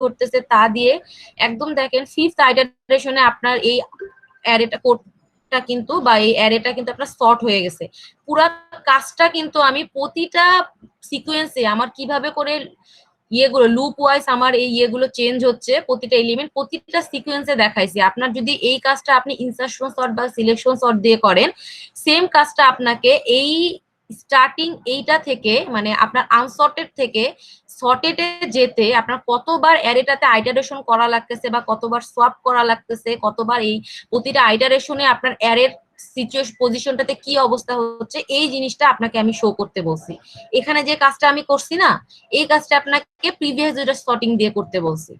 ঘটতেছে তা দিয়ে একদম দেখেন 5th আইটারেশনে আপনার এই অ্যারেটা কোডটা কিন্তু বা এই অ্যারেটা কিন্তু আপনার সর্ট হয়ে গেছে। পুরা কাজটা কিন্তু আমি প্রতিটা সিকোয়েন্সে আমার কিভাবে করে ইয়েগুলো লুপ ওয়াইজ আমার এই ইয়েগুলো চেঞ্জ হচ্ছে, প্রতিটা এলিমেন্ট প্রতিটা সিকোয়েন্সে দেখাইছি। আপনার যদি এই কাজটা আপনি ইনসার্শন সর্ট বা সিলেকশন সর্ট দিয়ে করেন, সেম কাজটা আপনাকে এই স্টার্টিং এইটা থেকে মানে আপনার আনসর্টেড থেকে সর্টেডে যেতে আপনার কতবার অ্যারেটাতে আইটারেশন করা লাগতেছে বা কতবার সোয়াপ করা লাগতেছে, কতবার এই প্রতিটা আইটারেশনে আপনার অ্যারের সিচুয়েশন পজিশনটাতে কি অবস্থা হচ্ছে, এই জিনিসটা আপনাকে আমি শো করতে বলছি। এখানে যে কাজটা আমি করছি না, এই কাজটা আপনাকে প্রিভিয়াস যেটা সর্টিং দিয়ে করতে বলছি।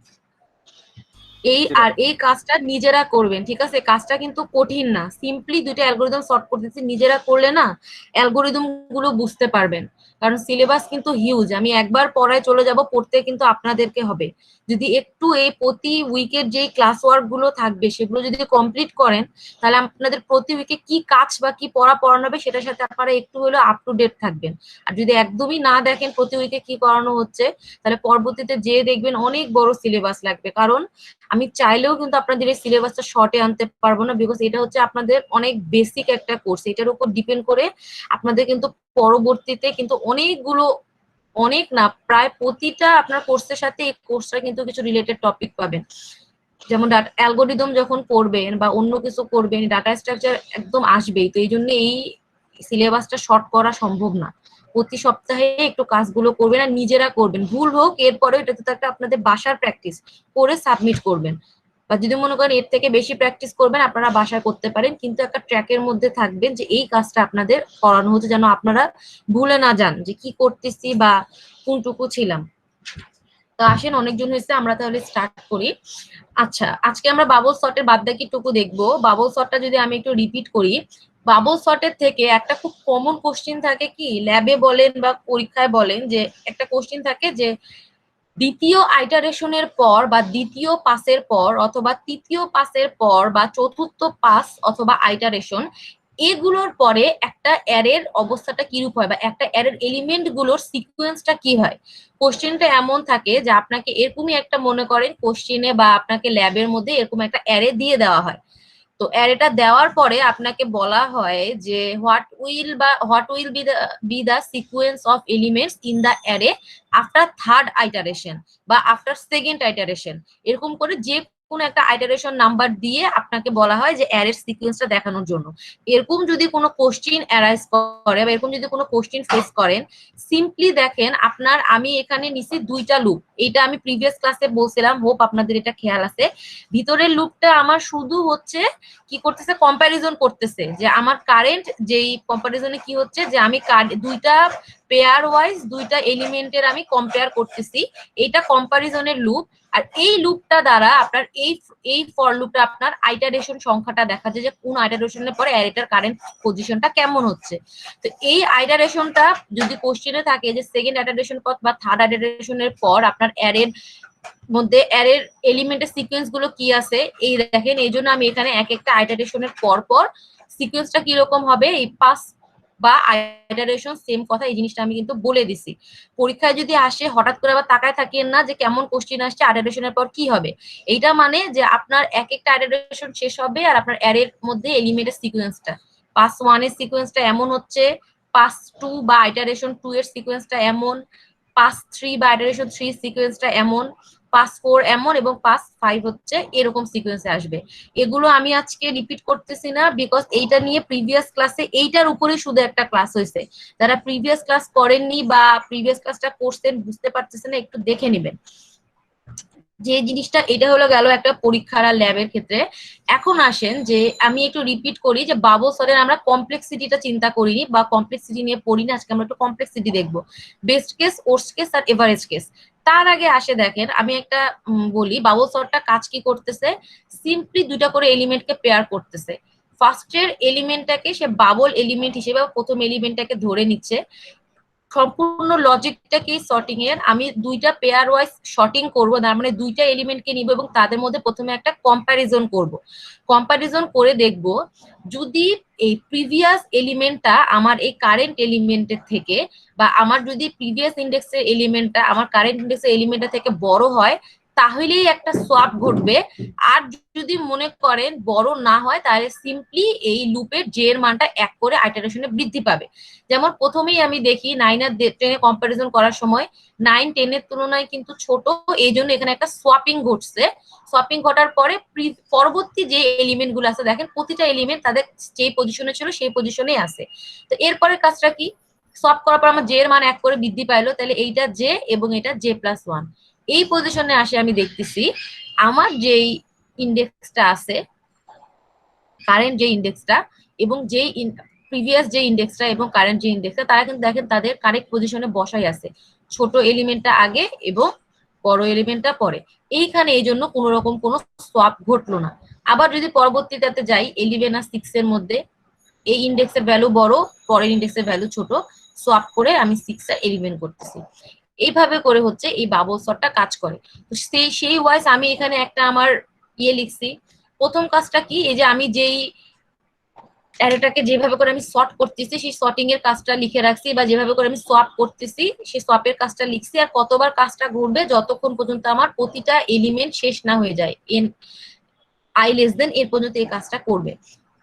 এই কাজটা নিজেরা করবেন, ঠিক আছে? কাজটা কিন্তু কঠিন না, সিম্পলি দুইটা অ্যালগোরিদম সর্ট করতেছি, নিজেরা করলে না অ্যালগোরিদম গুলো বুঝতে পারবেন। কারণ সিলেবাস কিন্তু হিউজ, আমি একবার পড়ায় চলে যাব, পড়তে কিন্তু আপনাদেরকে হবে। যদি একটু এই প্রতি উইকের যে ক্লাস ওয়ার্ক গুলো থাকবে সেগুলো যদি কমপ্লিট করেন, তাহলে আপনাদের প্রতি উইকে কি কাজ বা কি পড়ানো হবে সেটার সাথে আপনারা একটু হলেও আপ টু ডেট থাকবেন। আর যদি একদমই না দেখেন প্রতি উইকে কি করানো হচ্ছে, তাহলে পরবর্তীতে যে দেখবেন অনেক বড় সিলেবাস লাগবে। কারণ আমি চাইলেও কিন্তু আপনাদের এই সিলেবাসটা শর্টে আনতে পারবো না, বিকজ এটা হচ্ছে আপনাদের অনেক বেসিক একটা কোর্স, এটার উপর ডিপেন্ড করে আপনাদের কিন্তু পরবর্তীতে কিন্তু অনেকগুলো, অনেক না প্রায় প্রতিটা আপনার কোর্সের সাথে এই কোর্সটা কিন্তু কিছু রিলেটেড টপিক পাবেন। যেমন অ্যালগোরিদম যখন পড়বেন বা অন্য কিছু করবেন, ডাটা স্ট্রাকচার একদম আসবেই। তো এই জন্য এই সিলেবাসটা শর্ট করা সম্ভব না। প্রতি সপ্তাহে একটু কাজগুলো করবেন আর নিজেরা করবেন, ভুল হোক এরপরে এটা তো একটা আপনাদের বাসার প্র্যাকটিস করে সাবমিট করবেন। বা যদি মনে করেন এর থেকে বেশি প্র্যাকটিস করবেন আপনারা বাসায় করতে পারেন, কিন্তু একটা ট্র্যাকের মধ্যে থাকবেন যে এই কাজটা আপনাদের করানো হচ্ছে, যেন আপনারা ভুলে না যান যে কি করতেছি বা কোনটুকু ছিলাম। তো আসেন, অনেকজন হয়েছে, আমরা তাহলে স্টার্ট করি। আচ্ছা, আজকে আমরা বাবল সর্টের বাদবাকিটুকু দেখবো। বাবল সর্টটা যদি আমি একটু রিপিট করি, বাবল সর্টের থেকে একটা খুব কমন কোশ্চিন থাকে, কি ল্যাবে বলেন বা পরীক্ষায় বলেন, যে একটা কোশ্চিন থাকে যে দ্বিতীয় আইটারেশনের পর বা দ্বিতীয় পাসের পর অথবা তৃতীয় পাসের পর বা চতুর্থ পাস অথবা আইটারেশন, এগুলোর পরে একটা অ্যারের অবস্থাটা কিরূপ হয় বা একটা অ্যারের এলিমেন্ট গুলোর সিকোয়েন্সটা কি হয়। কোশ্চেনটা এমন থাকে যে আপনাকে এরকমই একটা, মনে করেন কোশ্চেনে বা আপনাকে ল্যাবের মধ্যে এরকম একটা অ্যারে দিয়ে দেওয়া হয়। তো অ্যারেটা দেওয়ার পরে আপনাকে বলা হয় যে what will be the sequence of elements in the array after third iteration বা আফটার সেকেন্ড আইটারেশন, এরকম করে যে কোনো একটা আইটারেশন নাম্বার দিয়ে আপনাকে বলা হয় যে অ্যারের সিকোয়েন্সটা দেখানোর জন্য। এরকম যদি কোনো কোশ্চিন অ্যারাইজ করে বা এরকম যদি কোনো কোশ্চিন ফেস করেন, সিম্পলি দেখেন আপনার, আমি এখানে নিছি দুইটা লুপ, এটা আমি প্রিভিয়াস ক্লাসে বলছিলাম, হোপ আপনাদের এটা খেয়াল আছে। ভিতরের লুপটা আমার শুধু হচ্ছে কি করতেছে, কম্প্যারিজন করতেছে যে আমার কারেন্ট যেই কম্প্যারিজনে কি হচ্ছে, যে আমি দুইটা পেয়ার ওয়াইজ দুইটা এলিমেন্টের আমি কম্পেয়ার করতেছি, এটা কম্প্যারিজনের লুপ। আর এই লুপটা দ্বারা আপনার এই ফর লুপটা আপনার আইটারেশন সংখ্যাটা দেখা যায় যে কোন আইটারেশনের পরে অ্যারেটার কারেন্ট পজিশনটা কেমন হচ্ছে। তো এই আইটারেশনটা যদি কোশ্চেনে থাকে যে সেকেন্ড আইটারেশন পর বা থার্ড আইটারেশনের পর আপনার অ্যারের মধ্যে অ্যারের এলিমেন্টের সিকোয়েন্স গুলো কি আছে, এই দেখেন, এই জন্য আমি এখানে এক একটা আইটারেশনের পর পর সিকোয়েন্সটা কিরকম হবে এই পাস বা আইটারেশন সেম কথা, এই জিনিসটা আমি কিন্তু বলে দিছি। পরীক্ষায় যদি আসে হঠাৎ করে আবার তাকায় থাকেন না যে কেমন কোশ্চেন আসছে, আইটারেশনের পর কি হবে। এইটা মানে যে আপনার এক একটা আইটারেশন শেষ হবে আর আপনার অ্যারের মধ্যে এলিমেন্টের সিকোয়েন্সটা, পাস ওয়ান এর সিকোয়েন্সটা এমন হচ্ছে, পাস টু বা আইটারেশন টু এর সিকোয়েন্সটা এমন, পাস থ্রি বা আইটারেশন থ্রি সিকোয়েন্সটা এমন, পাস ফোর এমন, এবং পাস ফাইভ হচ্ছে এরকম সিকোয়েন্সে আসবে। এগুলো আমি আজকে রিপিট করতেছি না, বিকজ এইটা নিয়ে প্রিভিয়াস ক্লাসে এইটার উপরে শুধু একটা ক্লাস হয়েছে। যারা প্রিভিয়াস ক্লাস করেননি বা প্রিভিয়াস ক্লাসটা করছেন বুঝতে পারতেছেন না, একটু দেখে নেবেন যে জিনিসটা। এটা হলো গেল একটা পরীক্ষার আর ল্যাবের ক্ষেত্রে। এখন আসেন যে আমি একটু রিপিট করি যে বাবল সরের আমরা কমপ্লেক্সিটিটা চিন্তা করিনি বা কমপ্লেক্সিটি নিয়ে পড়িনি, আজকে আমরা একটু কমপ্লেক্সিটি দেখবো, বেস্ট কেস, ওর্স্ট কেস আর এভারেজ কেস। তার আগে আসে দেখেন আমি একটা বলি, বাবল সরটা কাজ কি করতেছে, সিম্পলি দুইটা করে এলিমেন্টকে পেয়ার করতেছে। ফার্স্টের এলিমেন্টটাকে সে বাবল এলিমেন্ট হিসেবে প্রথম এলিমেন্টটাকে ধরে নিচ্ছে। সম্পূর্ণ লজিকটা কি সর্টিং এর, আমি দুইটা পেয়ার ওয়াইজ শর্টিং করব, তার মানে দুইটা এলিমেন্টকে নিব এবং তাদের মধ্যে প্রথমে একটা কম্প্যারিজন করব। কম্প্যারিজন করে দেখব যদি এই প্রিভিয়াস এলিমেন্টটা আমার এই কারেন্ট এলিমেন্টের থেকে বা আমার যদি প্রিভিয়াস ইন্ডেক্সের এলিমেন্টটা আমার কারেন্ট ইন্ডেক্সের এলিমেন্টের থেকে বড় হয়, তাহলেই একটা সোয়াপ ঘটবে। আর যদি মনে করেন বড় না হয় তাহলে সিম্পলি এই লুপের জে এর মানটা 1 করে আইটারেশনে বৃদ্ধি পাবে। যেমন প্রথমেই আমি দেখি 9 আর 10 এর কম্পারিজন করার সময় 9 10 এর তুলনায় কিন্তু ছোট, এই জন্য এখানে একটা সোয়াপিং ঘটছে। সোয়াপিং ঘটার পরে পরবর্তী যে এলিমেন্ট গুলো আছে দেখেন প্রতিটা এলিমেন্ট তাদের যে পজিশনে ছিল সেই পজিশনেই আছে। তো এরপরের কাজটা কি, সোয়াপ করার পর আমার জে এর মান 1 করে বৃদ্ধি পাইলো, তাহলে এইটা জে এবং এটা জে প্লাস 1। এই পজিশনে আসে আমি দেখতেছি আমার যেই ইন্ডেক্সটা আছে, কারেন্ট যে ইন্ডেক্সটা এবং যেই প্রিভিয়াস যে ইন্ডেক্সটা এবং কারেন্ট যে ইন্ডেক্সটা, তারা কিন্তু দেখেন তাদের কারেক্ট পজিশনে বসাই আছে, ছোট এলিমেন্টটা আগে এবং বড় এলিমেন্টটা পরে। এইখানে এই জন্য কোন রকম কোনো সোয়াপ ঘটলো না। আবার যদি পরবর্তীটাতে যাই 11 আর 6 এর মধ্যে এই ইন্ডেক্সের ভ্যালু বড়, পরের ইন্ডেক্সের ভ্যালু ছোট, সোয়াপ করে আমি 6 আর এলিমেন্ট করতেছি। এইভাবে করে হচ্ছে এই বাবল সর্টটা কাজ করে। তো সেই ওয়াইজ আমি এখানে একটা আমার লিখছি। প্রথম কাজটা কি, এই যে আমি যেই অ্যারেটাকে যেভাবে করে আমি সর্ট করতেছি সেই সর্টিং এর কাজটা লিখে রাখছি, বা যেভাবে করে আমি সোয়াপ করতেছি সেই সোয়াপের কাজটা লিখছি, আর কতবার কাজটা ঘুরবে যতক্ষণ পর্যন্ত আমার প্রতিটা এলিমেন্ট শেষ না হয়ে যায়, এন আই লেস দেন এর পর্যন্ত এই কাজটা করবে।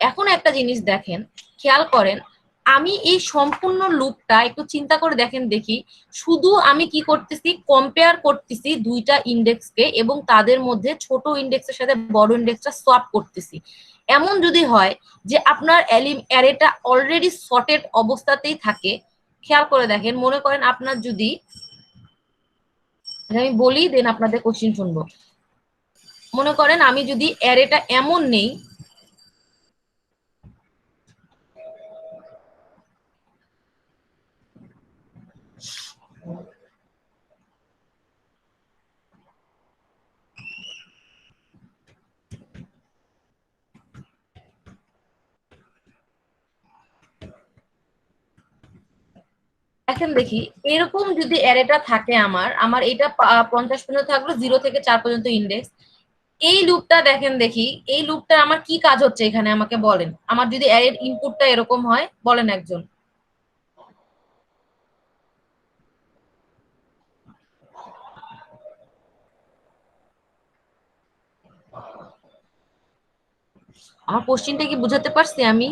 এখন একটা জিনিস দেখেন, খেয়াল করেন, আমি এই সম্পূর্ণ লুপটা একটু চিন্তা করে দেখেন দেখি, শুধু আমি কি করতেছি, কম্পেয়ার করতেছি দুইটা ইন্ডেক্সকে এবং তাদের মধ্যে ছোট ইন্ডেক্সের সাথে বড় ইন্ডেক্সটা সোয়াপ করতেছি। এমন যদি হয় যে আপনার অ্যারেটা অলরেডি সর্টেড অবস্থাতেই থাকে, খেয়াল করে দেখেন, মনে করেন আপনার যদি, আমি বলি দেন আপনাদের কোশ্চিন শুনবো। মনে করেন আমি যদি অ্যারেটা এমন নেই, দেখেন দেখি এরকম যদি অ্যারেটা থাকে, আমার আমার এটা 50 পর্যন্ত থাকলো, 0 থেকে 4 পর্যন্ত ইন্ডেক্স। এই লুপটা দেখেন দেখি, এই লুপটা আমার কি কাজ হচ্ছে এখানে আমাকে বলেন। আমার যদি অ্যারের ইনপুটটা এরকম হয়, বলেন একজন। আমার কোশ্চিনটা কি বুঝাতে পারছি আমি?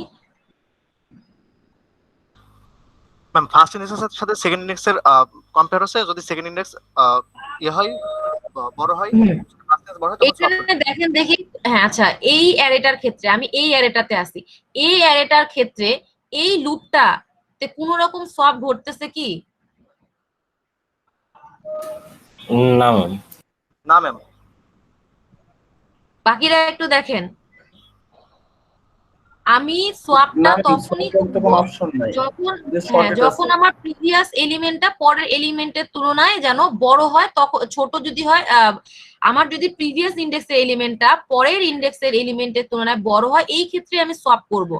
ম্যাম ফার্স্ট ইন্ডেক্সের সাথে সেকেন্ড ইন্ডেক্সের কম্পেয়ার হচ্ছে, যদি সেকেন্ড ইন্ডেক্স ইয়ে হয়, বড় হয়, ফার্স্ট ইন্ডেক্স বড় হয়, তখন সোয়াপ এখানে দেখেন দেখি, হ্যাঁ আচ্ছা, এই অ্যারেটার ক্ষেত্রে আমি এই অ্যারেটাতে আসি, এই অ্যারেটার ক্ষেত্রে এই লুপটা কোন রকম সব ঘটতেছে কি? না ম্যাম। না ম্যাম। বাকিরা একটু দেখেন, আমি সোয়াপটা তখনই করব যখন, হ্যাঁ, যখন আমার প্রিভিয়াস এলিমেন্টটা পরের এলিমেন্টের তুলনায় যেন বড় হয়, তখন ছোট যদি হয়, আমার যদি প্রিভিয়াস ইন্ডেক্সের এলিমেন্টটা পরের ইন্ডেক্সের এলিমেন্টের তুলনায় বড় হয়, এই ক্ষেত্রে আমি সোয়াপ করব।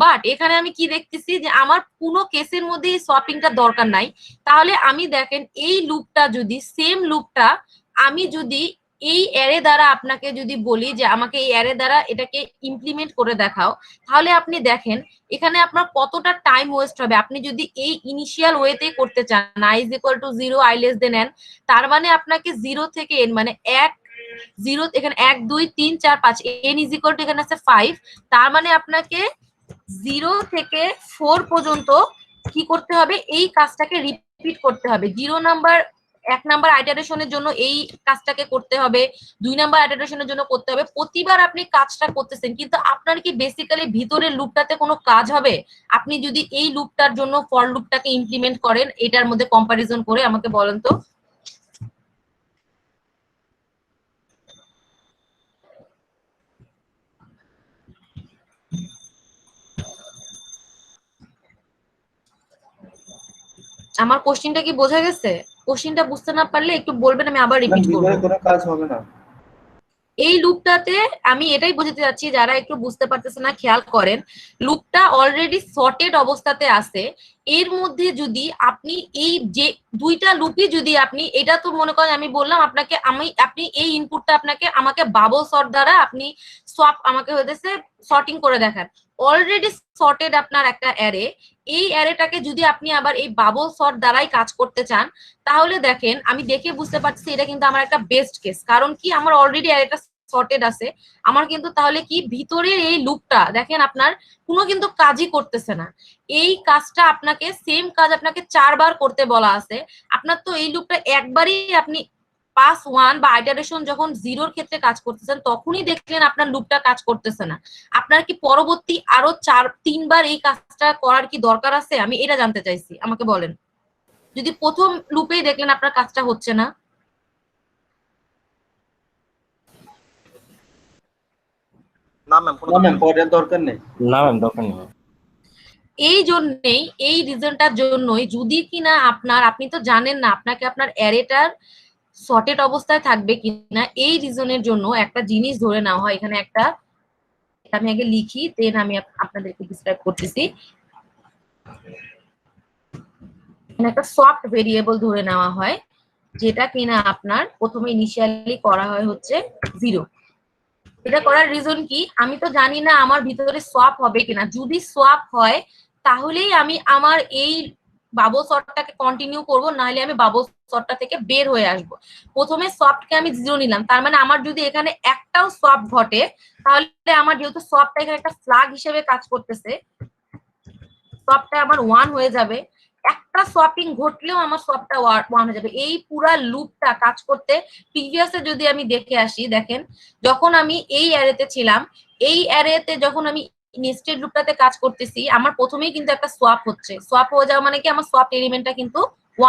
বাট এখানে আমি কি দেখতেছি যে আমার কোনো কেসের মধ্যে এই সোয়াপিংটা দরকার নাই। তাহলে আমি দেখেন এই লুপটা যদি, সেম লুপটা আমি যদি এই অ্যারে দ্বারা আপনাকে যদি বলি যে আমাকে এই অ্যারে দ্বারা এটাকে ইমপ্লিমেন্ট করে দেখাও, তাহলে আপনি দেখেন এখানে আপনার কতটা টাইম ওয়েস্ট হবে। আপনি যদি এই ইনিশিয়াল ওয়েতে করতে চান, i is equal to 0, i less than n, তার মানে আপনাকে 0 থেকে n মানে 1 0, এখানে 1 2 3 4 5, n is equal to এখানে আছে 5, তার মানে আপনাকে 0 থেকে 4 পর্যন্ত কি করতে হবে, এই কাজটাকে রিপিট করতে হবে। 1 নাম্বার আইটারেশনের জন্য এই কাজটাকে করতে হবে, 2 নাম্বার আইটারেশনের জন্য করতে হবে। প্রতিবার আপনি কাজটা করতেছেন, কিন্তু আপনার কি বেসিক্যালি ভিতরের লুপটাতে কোনো কাজ হবে? আপনি যদি এই লুপটার জন্য ফর লুপটাকে ইমপ্লিমেন্ট করেন, এটার মধ্যে কম্পারিজন করে আমাকে বলেন তো। আমার কোশ্চিনটা কি বোঝা গেছে? কোশ্চিনটা বুঝতে না পারলে একটু বলবেন, আমি আবার রিপিট করব। কোনো কাজ হবে না। এই লুপটাতে আমি এটাই বোঝাতে যাচ্ছি, যারা একটু বুঝতে পারতেছে না খেয়াল করেন, লুপটা অলরেডি সর্টেড অবস্থাতে আছে। এর মধ্যে যদি আপনি এই যে দুইটা লুপই যদি আপনি, এটা তো মনে করেন আমি বললাম আপনাকে, আপনি এই ইনপুটটা আপনাকে আমাকে বাবল সর্ট দ্বারা আপনি সোয়াপ আমাকে হইতেছে সর্টিং করে দেখান। অলরেডি সর্টেড আপনার একটা অ্যারে, এই অ্যারেটাকে যদি আপনি আবার এই বাবল সর্ট দ্বারাই কাজ করতে চান, তাহলে দেখেন আমি দেখে বুঝতে পারছি এটা কিন্তু আমার একটা বেস্ট কেস। কারণ কি, আমার অলরেডি অ্যারেটা সর্টেড আছে। আমার কিন্তু তাহলে কি ভিতরের এই লুপটা দেখেন আপনার কোনো কিন্তু কাজই করতেছে না। এই কাজটা আপনাকে, সেম কাজ আপনাকে 4 বার করতে বলা আছে। আপনার তো এই লুপটা একবারই আপনি পাস 1 বা আইটারেশন যখন 0-র ক্ষেত্রে কাজ করতেছেন তখনই দেখলেন আপনার লুপটা কাজ করতেছে না। আপনার কি পরবর্তী আরো 3 বার এই কাজটা করার কি দরকার আছে? আমি এটা জানতে চাইছি, আমাকে বলেন। যদি প্রথম লুপেই দেখলেন আপনার কাজটা হচ্ছে না। না ম্যাম, কোনো পরের দরকার নেই। না ম্যাম, দরকার নেই। এই জন্যই, এই রিজনটার জন্যই যদি কিনা আপনি তো জানেন না আপনাকে আপনার অ্যারেটার সর্টেড অবস্থায় থাকবে কিনা, এই রিজনের জন্য একটা জিনিস ধরে নেওয়া হয়। এখানে একটা, আমি আগে লিখি দেন আমি আপনাদেরকে ডিসক্রাইব করতেছি। এখানে একটা সফট ভেরিয়েবল ধরে নেওয়া হয়, যেটা কিনা আপনার প্রথমে ইনিশিয়ালি করা হয় হচ্ছে 0। এটা করার রিজন কি, আমি তো জানি না আমার ভিতরে সোয়াপ হবে কিনা। যদি সোয়াপ হয় তাহলেই আমি আমার এই বাবল সর্টটাকে কন্টিনিউ করব, নাহলে আমি বাবল সর্টটা থেকে বের হয়ে আসব। প্রথমে সোয়াপকে আমি 0 নিলাম, তার মানে আমার যদি এখানে একটাও সোয়াপ ঘটে তাহলে আমার, যেহেতু সোয়াপটা এখানে একটা ফ্ল্যাগ হিসেবে কাজ করতেছে, সোয়াপটা আমার 1 হয়ে যাবে। একটা সোয়াপিং ঘটলেও আমার সোয়াপটা 1 হয়ে যাবে। এই পুরা লুপটা কাজ করতে প্রিভিয়াসে যদি আমি দেখে আসি, দেখেন যখন আমি এই অ্যারেতে ছিলাম, এই অ্যারেতে যখন আমি নেস্টেড লুপটাতে কাজ করতেছি, আমার প্রথমেই কিন্তু একটা সোয়াপ হচ্ছে। সোয়াপ হয়ে যাওয়া মানে কি, আমার সোয়াপ এলিমেন্টটা কিন্তু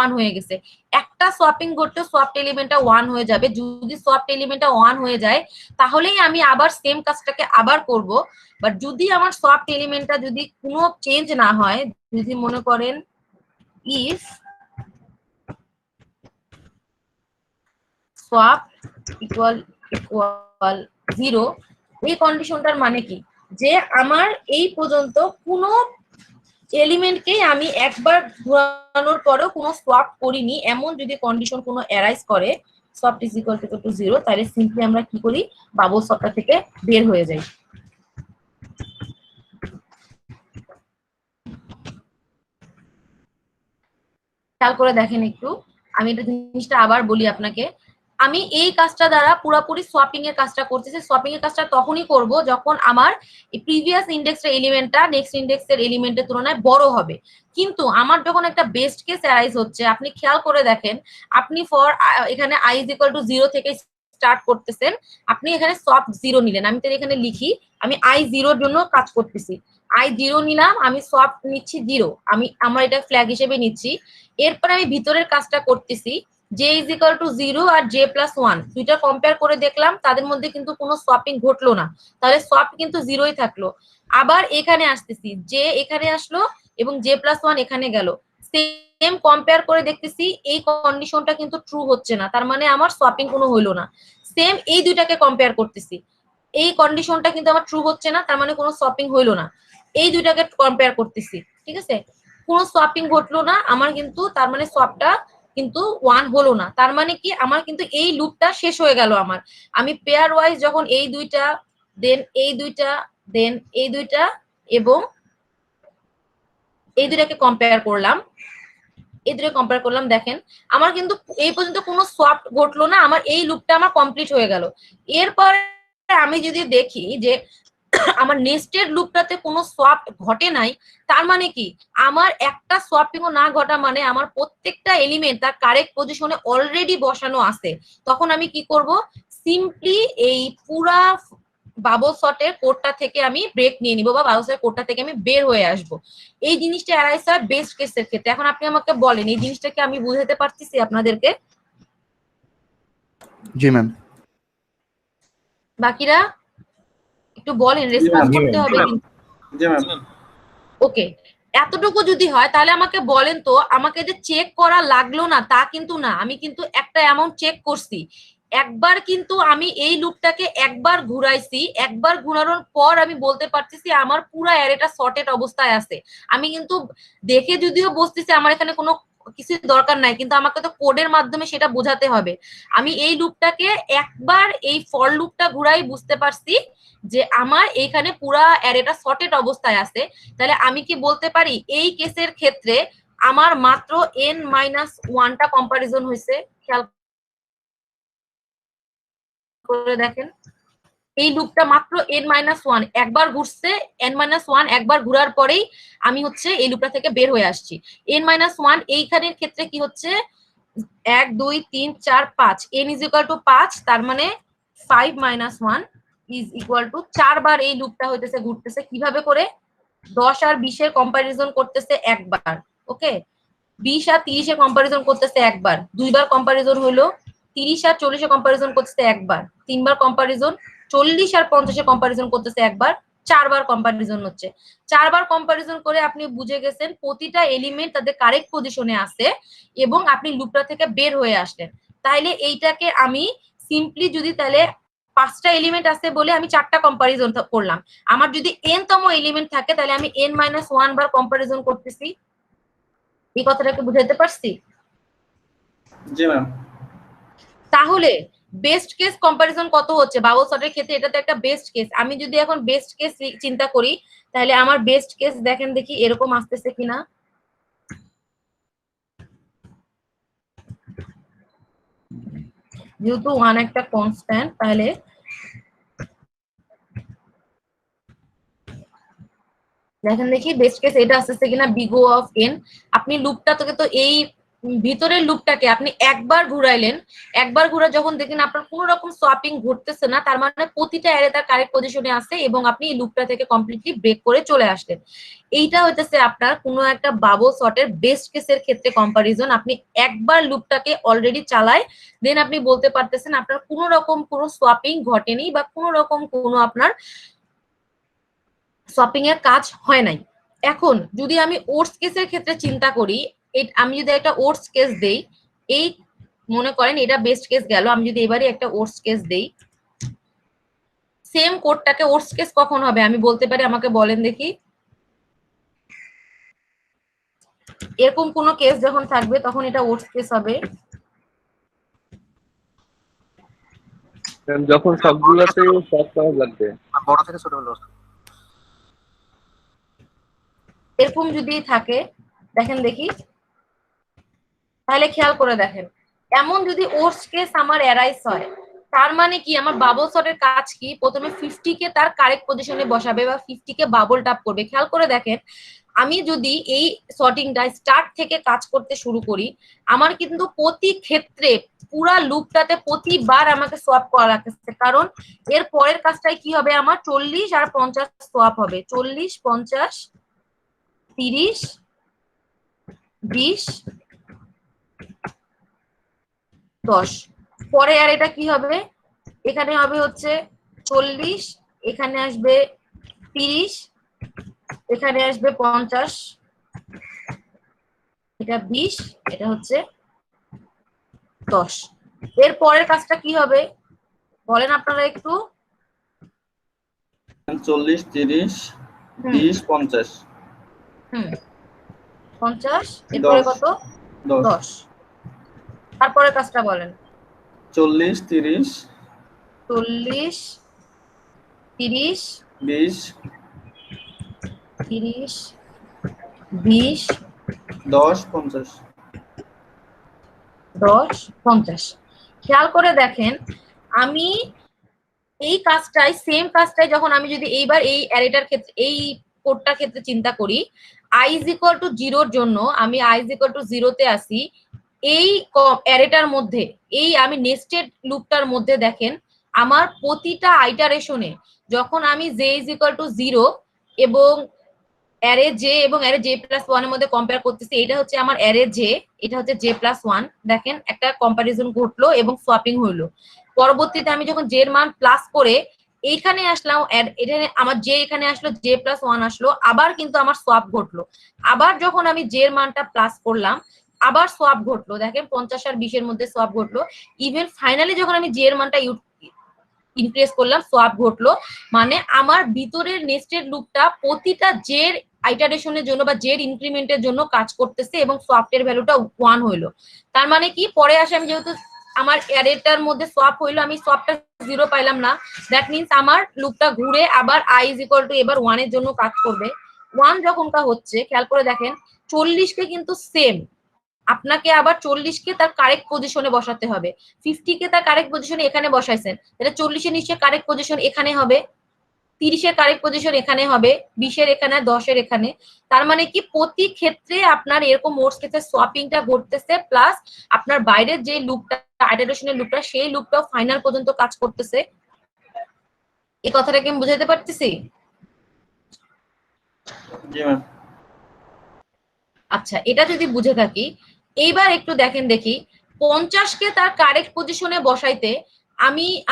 1 হয়ে গেছে। একটা সোয়াপিং ঘটলে সোয়াপ এলিমেন্টটা 1 হয়ে যাবে। যদি সোয়াপ এলিমেন্টটা 1 হয়ে যায় তাহলেই আমি আবার সেম কাজটাকে আবার করব। বাট যদি আমার সোয়াপ এলিমেন্টটা যদি কোনো চেঞ্জ না হয়, যদি মনে করেন if swap equal 0, এই কন্ডিশনটার মানে কি, যে আমার এই পর্যন্ত কোনো এলিমেন্টকে আমি একবার ঘোরানোর পরেও কোনো সোয়াপ করিনি, এমন যদি কন্ডিশন কোনো অ্যারাইজ করে সোয়াপ ইজ ইকুয়াল টু 0, তাহলে সিম্পলি আমরা কি করি, বাবল সর্টটা থেকে বের হয়ে যাই। খেয়াল করে দেখেন একটু, আমি এটা জিনিসটা আবার বলি আপনাকে। আমি এই কাজটা দ্বারা পুরোপুরি সোয়াপিং এর কাজটা করতেছি। সোয়াপিং এর কাজটা তখনই করব যখন আমার প্রিভিয়াস ইন্ডেক্সের এলিমেন্টটা নেক্সট ইন্ডেক্সের এলিমেন্টের তুলনায় বড় হবে। কিন্তু আমার যখন একটা বেস্ট কেস অ্যারাইজ হচ্ছে, আপনি খেয়াল করে দেখেন, আপনি এখানে i ইজ ইকুয়াল টু 0 থেকে স্টার্ট করতেছেন, আপনি এখানে সফট 0 নিলেন। আমি তো এখানে লিখি, আমি i0 এর জন্য কাজ করতেছি। i0 নিলাম, আমি সফট নিচ্ছি 0, আমার এটা ফ্ল্যাগ হিসেবে নিচ্ছি। এরপর আমি ভিতরের কাজটা করতেছি, j ইজ ইকুয়াল টু 0 আর j প্লাস 1 দুইটা কম্পেয়ার করে দেখলাম, তাদের মধ্যে কিন্তু কোনো সোয়াপিং ঘটলো না, তাহলে সোয়াপ কিন্তু 0ই থাকলো। আবার এখানে আসতেছি, j এখানে আসলো এবং j প্লাস 1 এখানে গেল, সেম কম্পেয়ার করে দেখতেছি এই কন্ডিশনটা কিন্তু ট্রু হচ্ছে না, তার মানে আমার সোয়াপিং কোনো হইলো না। সেম এই দুইটাকে কম্পেয়ার করতেছি, এই কন্ডিশনটা কিন্তু আমার ট্রু হচ্ছে না, তার মানে কোনো সোয়াপিং হইলো না। এই দুইটাকে কম্পেয়ার করতেছি, ঠিক আছে, কোনো সোয়াপিং ঘটলো না আমার, কিন্তু তার মানে সোয়াপটা কিন্তু 1 হলো না। তার মানে কি, আমার কিন্তু এই লুপটা শেষ হয়ে গেল আমার। আমি পেয়ার ওয়াইজ যখন এই দুইটা, দেন এই দুইটা, দেন এই দুইটা এবং এই দুইটাকে কম্পেয়ার করলাম, এই দুটো কম্পেয়ার করলাম, দেখেন আমার কিন্তু এই পর্যন্ত কোনো সোয়াপ ঘটলো না, আমার এই লুপটা আমার কমপ্লিট হয়ে গেল। এরপর আমি যদি দেখি যে আমার নেস্টেড লুপটাতে কোনো সোয়াপ ঘটে নাই, তার মানে কি, আমার একটা সোয়াপিংও না ঘটা মানে আমার প্রত্যেকটা এলিমেন্ট তার কারেক্ট পজিশনে অলরেডি বসানো আছে। তখন আমি কি করব, সিম্পলি এই পুরা বাবল সর্টের কোডটা থেকে আমি ব্রেক নিয়ে নিব, বা বাবল সর্টের কোডটা থেকে আমি বের হয়ে আসব। এই জিনিসটা অ্যারাইজ হয় বেস্ট কেসের ক্ষেত্রে। এখন আপনি আমাকে বলেন, এই জিনিসটাকে আমি বুঝাতে পারতেছি আপনাদেরকে? জি ম্যাম। বাকিরা একটু বলেন, রেসপন্স জি করতে ম্যাম। হবে কিন্তু। জি ম্যাম। ওকে, এতটুকু যদি হয় তাহলে আমাকে বলেন তো, আমাকে যে চেক করা লাগলো না তা কিন্তু না, আমি কিন্তু একটা অ্যামাউন্ট চেক করছি। একবার কিন্তু আমি এই লুপটাকে একবার ঘুরাইছি, একবার ঘুরানোর পর আমি বলতে পারতেছি আমার পুরো অ্যারেটা সর্টেড অবস্থায় আছে। আমি কিন্তু দেখে যদিও বসতেছি আমার এখানে কোনো কিছু দরকার নাই, কিন্তু আমাকে তো কোডের মাধ্যমে সেটা বোঝাতে হবে। আমি এই লুপটাকে একবার এই ফর লুপটা ঘুরাই বুঝতে পারছি যে আমার এইখানে পুরা অ্যারেটা সর্টেড অবস্থায় আছে, তাহলে আমি কি বলতে পারি এই কেসের ক্ষেত্রে আমার মাত্র n-1টা কম্পারিজন হয়েছে? খেয়াল করে দেখেন, এই লুপটা মাত্র n-1 একবার ঘুরছে, n-1 একবার ঘুরার পরেই আমি হচ্ছে এই লুপটা থেকে বের হয়ে আসছি। n-1 এইখানের ক্ষেত্রে কি হচ্ছে 1 2 3 4 5, n ইজ ইকুয়াল টু 5, তার মানে 5 - 1 ইজ ইকুয়াল টু 4 বার এই লুপটা হইতেছে ঘুরতেছে। কিভাবে করে? 10 আর 20 এর কম্পারিজন করতেছে একবার, ওকে, 20 আর 30 এর কম্পারিজন করতেছে একবার, দুইবার কম্পারিজন হলো, 30 আর 40 এর কম্পারিজন করতেছে একবার, তিনবার কম্পারিজন, 40 আর 50 এর কম্পারিজন করতেছে একবার, 4 বার কম্পারিজন হচ্ছে। 4 বার কম্পারিজন করে আপনি বুঝে গেছেন প্রতিটা এলিমেন্ট তাদের কারেক্ট পজিশনে আছে এবং আপনি লুপটা থেকে বের হয়ে আসলেন। তাইলে এইটাকে আমি সিম্পলি যদি তাহলে 5টা এলিমেন্ট আছে বলে আমি 4টা কম্পারিজন করলাম, আমার যদি n তম এলিমেন্ট থাকে তাহলে আমি n-1 বার কম্পারিজন করতেছি। এই কথাটাকে বুঝাইতে পারছি? জি ম্যাম। তাহলে বেস্ট কেস কম্পারিজন কত হচ্ছে বাবল সর্টের ক্ষেত্রে? এটা তো একটা বেস্ট কেস। আমি যদি এখন বেস্ট কেস চিন্তা করি তাহলে আমার বেস্ট কেস দেখেন দেখি এরকম আসতেছে কিনা। যেহেতু 1 একটা কনস্ট্যান্ট, তাহলে দেখেন দেখি বেস্ট কেস এটা আসতেছে কিনা, বিগ ও অফ n। আপনি লুপটা থেকে তো এই ভিতরের লুপটাকে আপনি একবার ঘুরাইলেন, একবার ঘুরা যখন দেখেন আপনার কোনো রকম সোয়াপিং ঘটতেছে না, তার মানে প্রতিটা অ্যারে তার কারেক্ট পজিশনে আছে এবং আপনি এই লুপটা থেকে কমপ্লিটলি ব্রেক করে চলে আসলেন। এইটা হইতেছে আপনার কোনো একটা বাবল সর্টের বেস্ট কেসের ক্ষেত্রে কম্পারিজন। আপনি একবার লুপটাকে অলরেডি চালায় দেন আপনি বলতে পারতেছেন আপনার কোনো রকম কোনো সোয়াপিং ঘটেনি বা কোনো রকম কোনো আপনার শপিং এর কাজ হয় নাই। এখন যদি আমি ওটস কেসের ক্ষেত্রে চিন্তা করি, আমি যদি একটা ওটস কেস দেই, এই মনে করেন এটা বেস্ট কেস গেল, আমি যদি এবারে একটা ওটস কেস দেই, সেম কোডটাকে ওটস কেস কখন হবে আমি বলতে পারি? আমাকে বলেন দেখি। এরকম কোন কেস যখন থাকবে তখন এটা ওটস কেস হবে। যখন সবগুলোতে সব কাজ লাগবে। বড় থেকে ছোট হলো। এরকম যদি থাকে দেখেন দেখি, তাহলে খেয়াল করে দেখেন, এমন যদি ওটস কেস আমার অ্যারাইজ হয় তার মানে কি আমার বাবল সর্টের কাজ কি? প্রথমে 50 কে তার কারেক্ট পজিশনে বসাবে বা 50 কে বাবল টাপ করবে। খেয়াল করে দেখেন, আমি যদি এই সর্টিংটা স্টার্ট থেকে কাজ করতে শুরু করি, আমার কিন্তু প্রতি ক্ষেত্রে পুরা লুপটাতে প্রতিবার আমাকে সোয়াপ করা লাগতেছে, কারণ এর পরের কাজটাই কি হবে, আমার 40 আর 50 সোয়াপ হবে। 40 50 30 20 10। পরে আর এটা কি হবে, এখানে হবে হচ্ছে 40, এখানে আসবে 30, এখানে আসবে 50, এটা 20, এটা হচ্ছে 10। এর পরের কাজটা কি হবে বলেন আপনারা একটু? 40 30 20 50। 50, এরপরে কত? 10। তারপরে কাজটা বলেন। 40 30 40 30 20 30 20 10 50। 10 50। খেয়াল করে দেখেন, আমি এই কাজটাই সেম কাজটাই যখন আমি যদি এইবার এই অ্যারেটার ক্ষেত্রে এই কোডটার ক্ষেত্রে চিন্তা করি, i is equal to 0 এর জন্য আমি i is equal to 0 তে আসি, এই অ্যারেটার মধ্যে এই আমি নেস্টেড লুপটার মধ্যে দেখেন আমার প্রতিটা আইটারেশনে যখন আমি j is equal to 0 এবং অ্যারে জে এবং অ্যারে জে প্লাস 1 এর মধ্যে কম্পেয়ার করতেছি, এটা হচ্ছে আমার অ্যারে জে, এটা হচ্ছে জে প্লাস 1, দেখেন একটা কম্পারিজন ঘটলো এবং সোয়াপিং হইলো। পরবর্তীতে আমি যখন জে এর মান প্লাস করে এইখানে আসলাম, এটা আমার জে এখানে আসলো, জে প্লাস 1 আসলো, আবার কিন্তু আমার সোয়াপ ঘটলো। আবার যখন আমি জে এর মানটা প্লাস করলাম আবার সোয়াপ ঘটলো, দেখেন 50 আর 20 এর মধ্যে সোয়াপ ঘটলো। ইভেন ফাইনালি যখন আমি জে এর মানটা ইনক্রিজ করলাম সোয়াপ ঘটলো। মানে আমার ভিতরের নেস্টেড লুপটা প্রতিটা জের আইটারেশনের জন্য বা জের ইনক্রিমেন্টের জন্য কাজ করতেছে এবং সোয়াপের ভ্যালুটা 1 হইলো। তার মানে কি পরে আসে আমি যেহেতু আমার অ্যারেটার মধ্যে সোয়াপ হইলো, আমি সোয়াপটা 0 পাইলাম না, দ্যাট মিন্স আমার লুপটা ঘুরে আবার i ইজ ইকুয়াল টু এবার 1 এর জন্য কাজ করবে। 1 যখনটা হচ্ছে খেয়াল করে দেখেন 40 কে কিন্তু সেম আপনাকে আবার 40 কে তার কারেক্ট পজিশনে বসাতে হবে। 50 কে তার কারেক্ট পজিশনে এখানে বসাইছেন, তাহলে 40 এর নিচে কারেক্ট পজিশন এখানে হবে, 30 এর কারেক্ট পজিশন এখানে হবে, 20 এর এখানে, 10 এর এখানে। তার মানে কি প্রতি ক্ষেত্রে আপনার এরকম মোড স্পেসে সোয়াপিংটা ঘটতেছে, প্লাস আপনার বাইরের যে লুপটা আইটারেশনের লুপটা সেই লুপটাও ফাইনাল পর্যন্ত কাজ করতেছে। এই কথাটা কি আমি বুঝাইতে পারতেছি? জি ম্যাম। আচ্ছা, এটা যদি বুঝে থাকি, এইবার একটু দেখেন দেখি 50 কে তার কারেক্ট পজিশনে বসাইতে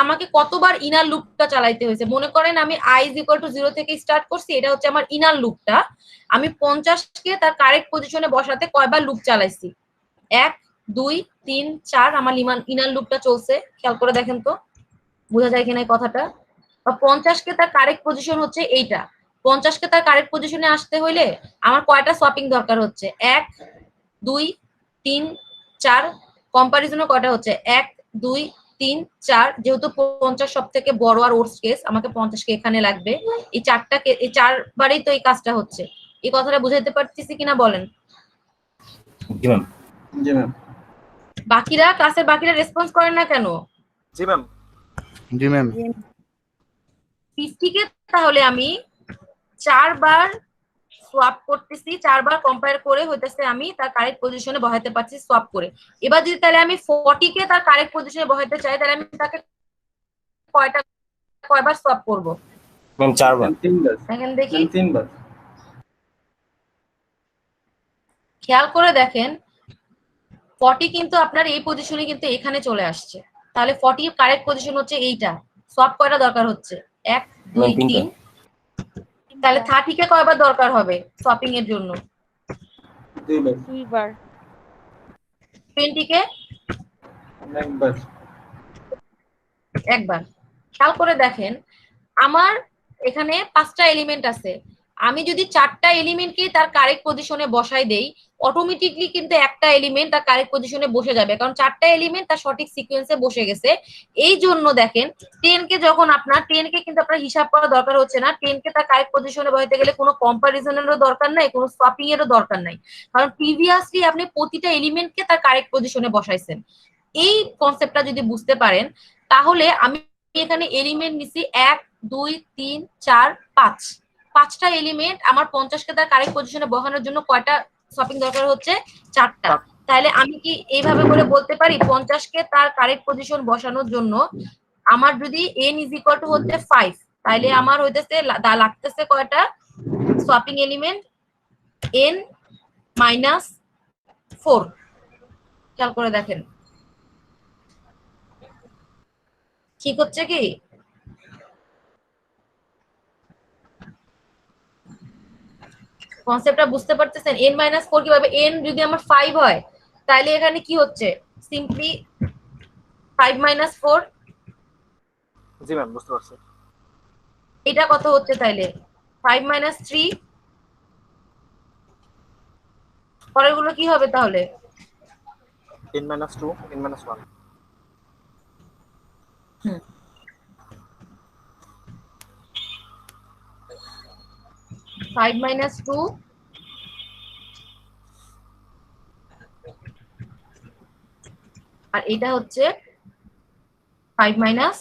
আমাকে কতবার ইনার লুপটা চালাইতে হয়েছে। মনে করেন আমি i ইজ ইকুয়াল টু 0 থেকে স্টার্ট করছি, এটা হচ্ছে আমার ইনার লুপটা। আমি 50 কে তার কারেক্ট পজিশনে বসাতে কয়বার লুপ চালাইছি? 1 2 3 4 আমার ইনার লুপটা চলছে। খেয়াল করে দেখেন তো বোঝা যায় কিনা এই কথাটা। 50 কে তার কারেক্ট পজিশন হচ্ছে এইটা। 50 কে তার কারেক্ট পজিশনে আসতে হইলে আমার কয়টা সোয়াপিং দরকার হচ্ছে? 1 2 3 4। কম্পারিজনও কয়টা হচ্ছে? 1 2 3 4। যেহেতু 50 সব থেকে বড় আর ওর্স্ট কেস, আমাকে 50 কে এখানে লাগবে। এই 4বারেই তো এই কাজটা হচ্ছে। এই কথাটা বুঝাইতে পারতেছি কিনা বলেন? জি ম্যাম। জি ম্যাম। ক্লাসের বাকিরা রেসপন্স করেন না কেন? জি ম্যাম। জি ম্যাম। 50 কে তাহলে আমি 4 বার সোয়াপ করতেছি, 4 বার কম্পেয়ার করে হইতেছে আমি তার কারেক্ট পজিশনে বসাইতে পারছি সোয়াপ করে। এবার যদি তাহলে আমি 40 কে তার কারেক্ট পজিশনে বসাইতে চাই, তাহলে আমি তাকে কয়বার সোয়াপ করব? ম্যাম 4 বার। 3 বার। দেখেন দেখি, 3 বার। খেয়াল করে দেখেন 40 কিন্তু আপনার এই পজিশনে কিন্তু এখানে চলে আসছে। তাহলে 40 এর কারেক্ট পজিশন হচ্ছে এইটা। সোয়াপ কয়টা দরকার হচ্ছে? 1 2 ম্যাম 3 বার। 3। তাহলে 30 কে কয়বার দরকার হবে সোয়াপিং এর জন্য? 2 বার। 2 বার। 20 কে 1 বার। একবার। খেয়াল করে দেখেন আমার এখানে 5টা এলিমেন্ট আছে। আমি যদি 4টা এলিমেন্টকে তার কারেক্ট পজিশনে বসাই দেই, অটোমেটিকলি কিন্তু একটা এলিমেন্ট তার কারেক্ট পজিশনে বসে যাবে, কারণ 4টা এলিমেন্ট তার সঠিক সিকোয়েন্সে বসে গেছে। এই জন্য দেখেন 10 কে যখন আপনার 10 কে কিন্তু আপনার হিসাব করা দরকার হচ্ছে না। 10 কে তার কারেক্ট পজিশনে বসাইতে গেলে কোনো কম্পারিজনেরও দরকার নাই, কোনো সোয়াপিং এরও দরকার নাই, কারণ প্রিভিয়াসলি আপনি প্রতিটা এলিমেন্টকে তার কারেক্ট পজিশনে বসাইছেন। এই কনসেপ্টটা যদি বুঝতে পারেন, তাহলে আমি এখানে এলিমেন্ট নিছি 1 2 3 4 5। 5টা এলিমেন্ট আমার 50 কে তার কারেক্ট পজিশনে বসানোর জন্য কয়টা শপিং দরকার হচ্ছে? 4টা। তাহলে আমি কি এইভাবে করে বলতে পারি 50 কে তার কারেক্ট পজিশন বসানোর জন্য আমার যদি n ইজ ইকুয়াল টু হচ্ছে 5, তাহলে আমার হইতেছে লাগতেছে কয়টা সোয়াপিং এলিমেন্ট? n minus 4। খেয়াল করে দেখেন ঠিক হচ্ছে কি? কনসেপ্টটা বুঝতে পারতেছেন? n মাইনাস 4 কিভাবে? n যদি আমার 5 হয় তাহলে এখানে কি হচ্ছে? Simply 5 minus 4। জি ম্যাম, বুঝতে পারছি। এটা কত হচ্ছে তাইলে? 5 মাইনাস 3। পরেরগুলো কি হবে তাহলে? n minus 2, n minus 1। 5 minus 2 আর এটা হচ্ছে 5 মাইনাস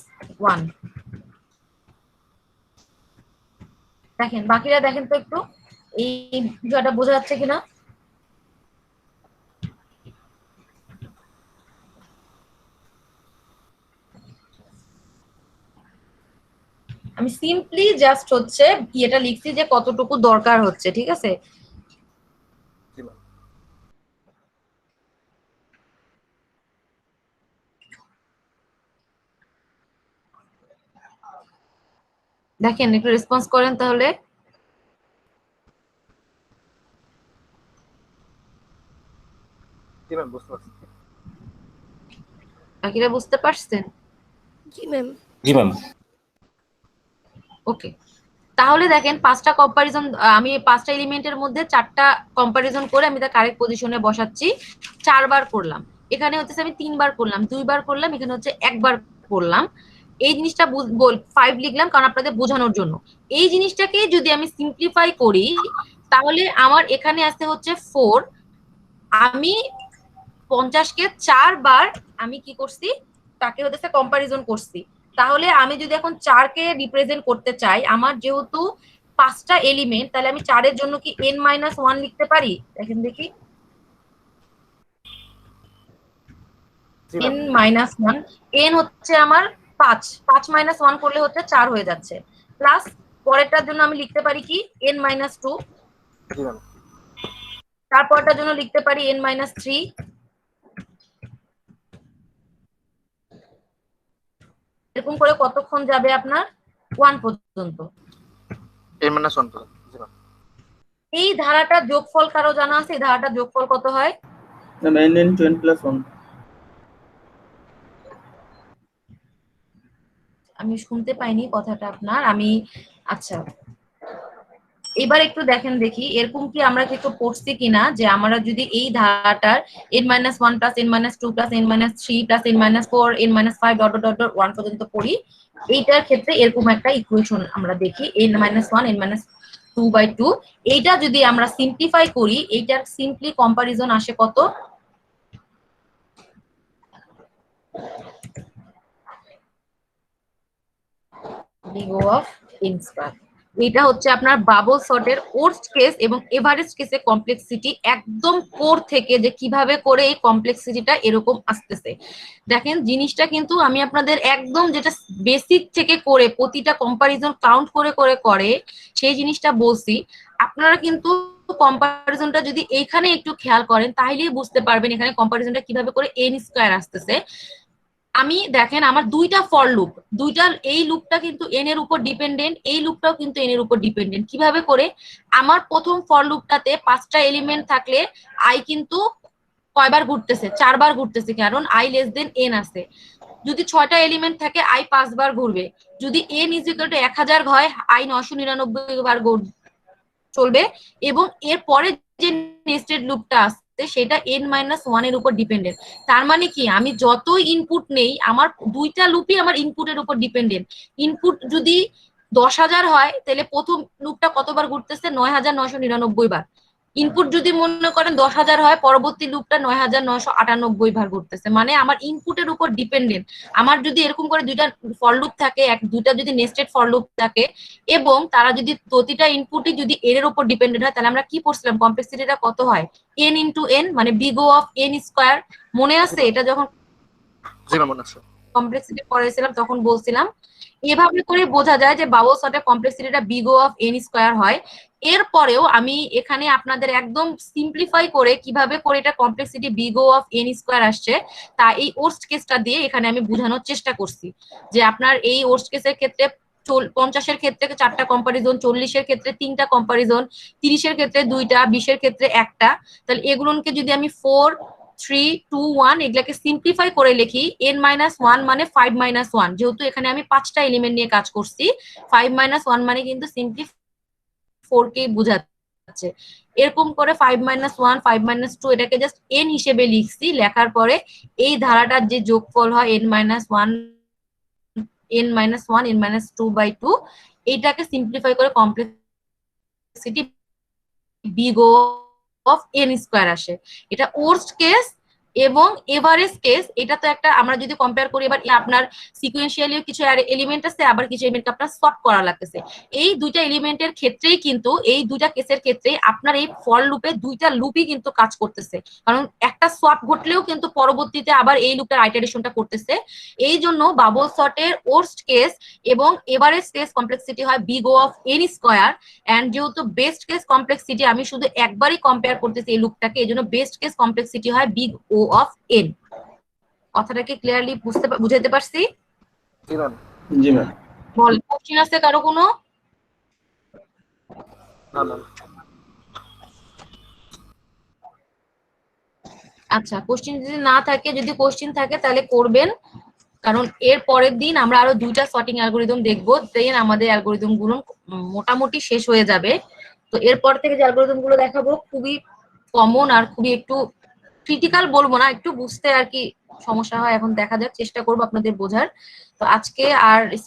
1। দেখেন বাকিরা দেখেন তো একটু এই বিষয়টা বোঝা যাচ্ছে কিনা। আমি সিম্পলি জাস্ট হচ্ছে এটা লিখছি যে কতটুকু দরকার হচ্ছে, ঠিক আছে? জি ম্যাম। দেখেন একটু রেসপন্স করেন তাহলে। জি ম্যাম, বুঝতে পারছি। বাকিরা বুঝতে পারছেন? জি ম্যাম। জি ম্যাম। ওকে, তাহলে দেখেন 5টা কম্পারিজন, আমি 5টা এলিমেন্টের মধ্যে 4টা কম্পারিজন করে আমি তার কারেক্ট পজিশনে বসাচ্ছি। 4 বার করলাম, এখানে হচ্ছে আমি 3 বার করলাম, 2 বার করলাম, এখানে হচ্ছে 1 বার করলাম। এই জিনিসটা 5 লিখলাম কারণ আপনাদের বোঝানোর জন্য। এই জিনিসটাকে যদি আমি সিম্পলিফাই করি তাহলে আমার এখানে আসতে হচ্ছে 4। আমি 50-কে 4 বার আমি কি করছি, তাকে হচ্ছে কম্পারিজন করছি। তাহলে আমি যদি এখন 4-কে রিপ্রেজেন্ট করতে চাই, আমার যেহেতু 5টা এলিমেন্ট, তাহলে আমি 4-এর জন্য কি n-1 লিখতে পারি? দেখেন দেখি, n-1, n হচ্ছে আমার 5, 5 - 1 করলে হচ্ছে 4 হয়ে যাচ্ছে। প্লাস পরেরটার জন্য আমি লিখতে পারি কি n-2, জি ম্যাম। তারপরটার জন্য লিখতে পারি n-3, এরকম করে কতক্ষণ যাবে আপনার 1 পর্যন্ত। n-1 পর্যন্ত। জি ম্যাম। এই ধারাটার যোগফল কারো জানা আছে? এই ধারাটার যোগফল কত হয়? Ma'am n into n plus 1। আমি শুনতে পাইনি কথাটা আপনার। আমি আচ্ছা, এবার একটু দেখেন দেখি এরকম কি আমরা কিছু পড়ছি কিনা, যে আমরা যদি এই ধারাটার n-1 plus n-2 plus n-3 plus n-4 n-5 dot dot dot 1 পর্যন্ত পড়ি, এইটার ক্ষেত্রে এরকম একটা ইকুয়েশন আমরা দেখি n-1 n-2/2। এইটা যদি আমরা সিম্পলিফাই করি, এইটার সিম্পলি কম্পারিজন আসে কত? big O of n square। এটা হচ্ছে আপনার বাবল সর্টের ওর্স্ট কেস এবং এভারেস্ট কেসের কমপ্লেক্সিটি, একদম কোর থেকে যে কিভাবে করে এই কমপ্লেক্সিটিটা এরকম আসতেছে। দেখেন জিনিসটা কিন্তু আমি আপনাদের একদম যেটা বেসিক থেকে করে প্রতিটা কম্পারিজন কাউন্ট করে করে করে সেই জিনিসটা বলছি। আপনারা কিন্তু কম্পারিজনটা যদি এইখানে একটু খেয়াল করেন তাহলেই বুঝতে পারবেন এখানে কম্পারিজনটা কিভাবে করে n স্কয়ার আসতেছে। আমি দেখেন আমার দুইটা ফর লুপ, দুইটা এই লুপটা কিন্তু n এর উপর ডিপেন্ডেন্ট, এই লুপটাও কিন্তু n এর উপর ডিপেন্ডেন্ট। কিভাবে করে? আমার প্রথম ফর লুপটাতে 5টা এলিমেন্ট থাকলে i কিন্তু কয়বার ঘুরতেছে? 4 বার ঘুরতেছে, কারণ i লেস দেন n আছে। যদি 6টা এলিমেন্ট থাকে i 5 বার ঘুরবে। যদি n = 1000 হয় i 999 বার চলবে। এবং এর পরে যে নেস্টেড লুপটা আসছে সেটা n-1 এর উপর ডিপেন্ডেন্ট। তার মানে কি আমি যত ইনপুট নেই আমার দুইটা লুপই আমার ইনপুটের উপর ডিপেন্ডেন্ট। ইনপুট যদি 10,000 হয় তাহলে প্রথম লুপটা কতবার ঘুরতেছে? 9,999 বার। ইনপুট যদি মনে করেন 10,000 হয়, পরবর্তী লুপটা 9,998 বার ঘুরতেছে। মানে আমার ইনপুটের উপর ডিপেন্ডেন্ট। আমার যদি এরকম করে দুইটা ফর লুপ থাকে, দুইটা যদি নেস্টেড ফর লুপ থাকে এবং তারা যদি প্রতিটা ইনপুটই যদি n এর উপর ডিপেন্ডেন্ট হয়, তাহলে আমরা কি পড়ছিলাম কমপ্লেক্সিটিটা কত হয়? n into n, মানে big O of n square. মনে আছে এটা যখন জি ম্যাম মনে আছে। কমপ্লেক্সিটি পড়াইছিলাম তখন বলছিলাম। এভাবে করে বোঝা যায় যে বাবল সর্টের কমপ্লেক্সিটিটা big O of n square হয়। এরপরেও আমি এখানে আপনাদের একদম সিম্পলিফাই করে কিভাবে করে এটা complexity big O of n square আসছে তা এই ওর্স্ট কেসটা দিয়ে এখানে আমি বোঝানোর চেষ্টা করছি। যে আপনার এই ওর্স্ট কেসের ক্ষেত্রে 50-এর ক্ষেত্রে 4টা কম্পারিজন, 40-এর ক্ষেত্রে 3টা কম্পারিজন, 30-এর ক্ষেত্রে 2টা, 20-এর ক্ষেত্রে 1টা। তাহলে এগুলোকে যদি আমি 4, 3, 2, 1 এগুলাকে সিম্পলিফাই করে লিখি, n-1 মানে 5 - 1, যেহেতু এখানে আমি 5টা এলিমেন্ট নিয়ে কাজ করছি, 5 - 1 মানে কিন্তু সিম্পলি 4কে বোঝাচ্ছে। এরকম করে 5 - 1, 5 - 2 এটাকে জাস্ট n হিসেবে লিখছি। লেখার পরে এই ধারাটার যে যোগফল হয় n-1 n-1 n-2/2, এইটাকে সিম্পলিফাই করে complexity big O of n square আসে। এটা ওর্স্ট কেস এবং এভারেস্ট কেস। এটা তো একটা আমরা যদি কম্পেয়ার করি, এবার আপনার সিকোয়েন্সিয়ালি কিছু এলিমেন্ট আছে, আবার কিছু এলিমেন্ট আপনার সলভ করা লাগতেছে। এই দুইটা এলিমেন্টের ক্ষেত্রেই কিন্তু, এই দুইটা কেসের ক্ষেত্রে আপনার এই ফর লুপে দুইটা লুপই কিন্তু কাজ করতেছে, কারণ একটা সোয়াপ ঘটলেও কিন্তু পরবর্তীতে আবার এই লুপটার আইটারেশনটা করতেছে। এই জন্য বাবল সর্টের ওর্স্ট কেস এবং এভারেস্ট কেস কমপ্লেক্সিটি হয় big O of n square. And যেহেতু বেস্ট কেস কমপ্লেক্সিটি আমি শুধু একবারই কম্পেয়ার করতেছি এই লুপটাকে, এই জন্য বেস্ট কেস কমপ্লেক্সিটি হয় big O of n। কথাটাকে ক্লিয়ারলি বুঝাতে পারছি? জি ম্যাম। জি ম্যাম। বল, কোশ্চেন আছে কারো কোনো? না ম্যাম। আচ্ছা, কোশ্চেন যদি না থাকে, যদি কোশ্চেন থাকে তাহলে করবেন, কারণ এর পরের দিন আমরা আরো 2টা সর্টিং অ্যালগরিদম দেখবো, দেন আমাদের অ্যালগরিদম গুলো মোটামুটি শেষ হয়ে যাবে। তো এরপর থেকে যে অ্যালগরিদম গুলো দেখাবো খুবই কমন আর খুবই একটু ক্রিটিক্যাল বলবো না, একটু বুঝতে আর কি সমস্যা হয় এখন দেখা যাক, চেষ্টা করবো আপনাদের বোঝার। তো আজকে আর